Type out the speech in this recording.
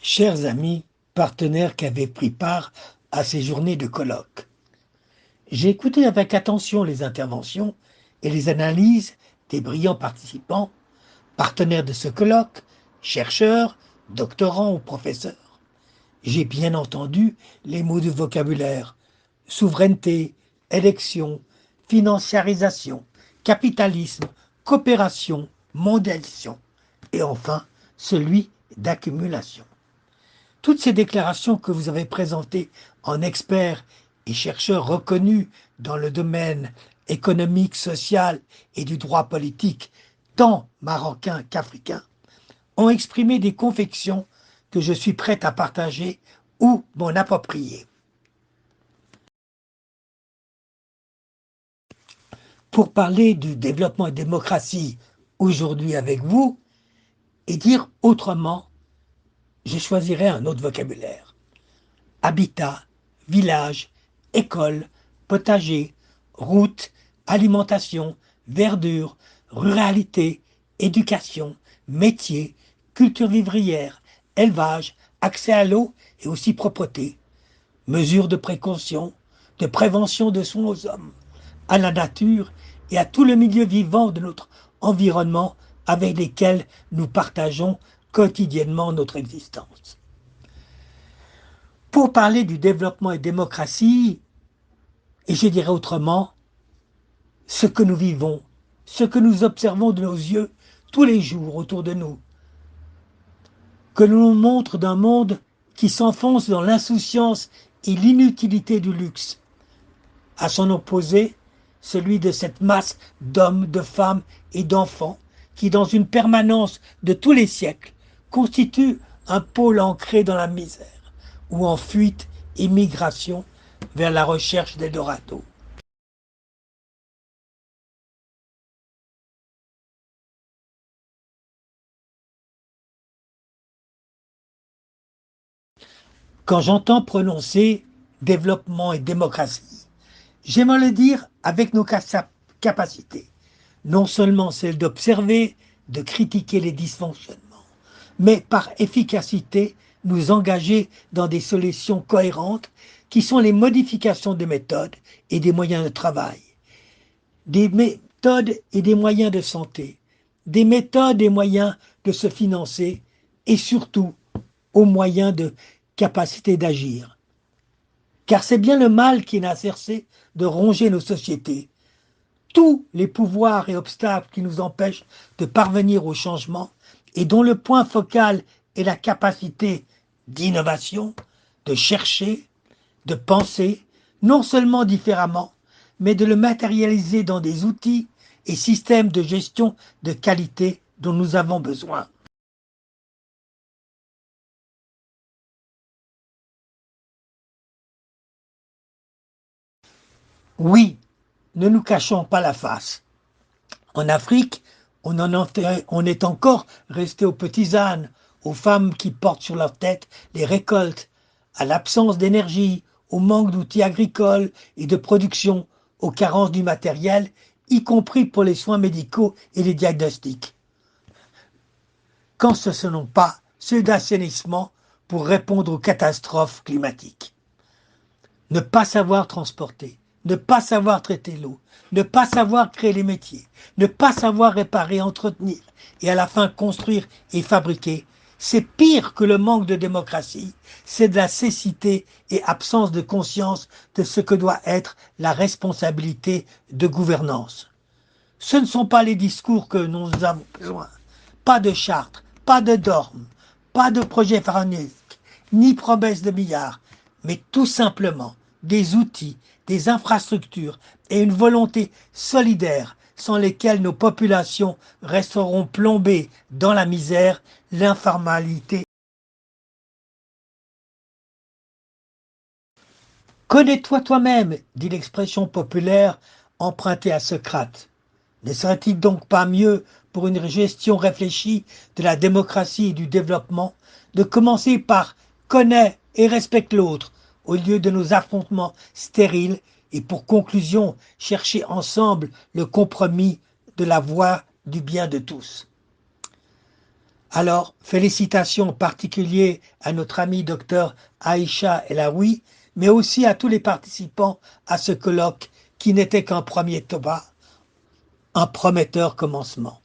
Chers amis, partenaires qui avaient pris part à ces journées de colloques, j'ai écouté avec attention les interventions et les analyses des brillants participants, partenaires de ce colloque, chercheurs, doctorants ou professeurs. J'ai bien entendu les mots du vocabulaire: souveraineté, élection, financiarisation, capitalisme, coopération, mondialisation et enfin celui d'accumulation. Toutes ces déclarations que vous avez présentées en experts et chercheurs reconnus dans le domaine économique, social et du droit politique, tant marocain qu'africain, ont exprimé des convictions que je suis prêt à partager ou m'en approprier. Pour parler du développement et de la démocratie aujourd'hui avec vous et dire autrement, je choisirais un autre vocabulaire. Habitat, village, école, potager, route, alimentation, verdure, ruralité, éducation, métier, culture vivrière, élevage, accès à l'eau et aussi propreté, mesures de précaution, de prévention de soins aux hommes, à la nature et à tout le milieu vivant de notre environnement avec lesquels nous partageons quotidiennement notre existence. Pour parler du développement et démocratie, et je dirais autrement, ce que nous vivons, ce que nous observons de nos yeux tous les jours autour de nous, que l'on nous montre d'un monde qui s'enfonce dans l'insouciance et l'inutilité du luxe, à son opposé, celui de cette masse d'hommes, de femmes et d'enfants qui, dans une permanence de tous les siècles, constitue un pôle ancré dans la misère ou en fuite et migration vers la recherche d'Eldorado. Quand j'entends prononcer développement et démocratie, j'aimerais le dire avec nos capacités, non seulement celle d'observer, de critiquer les dysfonctionnements, mais par efficacité nous engager dans des solutions cohérentes qui sont les modifications des méthodes et des moyens de travail, des méthodes et des moyens de santé, des méthodes et moyens de se financer et surtout aux moyens de capacité d'agir. Car c'est bien le mal qui n'a cessé de ronger nos sociétés. Tous les pouvoirs et obstacles qui nous empêchent de parvenir au changement et dont le point focal est la capacité d'innovation, de chercher, de penser, non seulement différemment, mais de le matérialiser dans des outils et systèmes de gestion de qualité dont nous avons besoin. Oui, ne nous cachons pas la face. En Afrique, on est encore resté aux petits ânes, aux femmes qui portent sur leur tête les récoltes, à l'absence d'énergie, au manque d'outils agricoles et de production, aux carences du matériel, y compris pour les soins médicaux et les diagnostics. Quand ce ne sont pas ceux d'assainissement pour répondre aux catastrophes climatiques. Ne pas savoir transporter, ne pas savoir traiter l'eau, ne pas savoir créer les métiers, ne pas savoir réparer, entretenir et à la fin construire et fabriquer, c'est pire que le manque de démocratie, c'est de la cécité et absence de conscience de ce que doit être la responsabilité de gouvernance. Ce ne sont pas les discours que nous avons besoin, pas de charte, pas de dorme, pas de projet pharaonique, ni promesses de milliards, mais tout simplement des outils, des infrastructures et une volonté solidaire sans lesquelles nos populations resteront plombées dans la misère, l'informalité. Connais-toi toi-même, dit l'expression populaire empruntée à Socrate. Ne serait-il donc pas mieux, pour une gestion réfléchie de la démocratie et du développement, de commencer par connaître et respecte l'autre, au lieu de nos affrontements stériles, et pour conclusion, chercher ensemble le compromis de la voie du bien de tous. Alors, félicitations en particulier à notre ami docteur Aïcha Elaoui, mais aussi à tous les participants à ce colloque qui n'était qu'un premier pas, un prometteur commencement.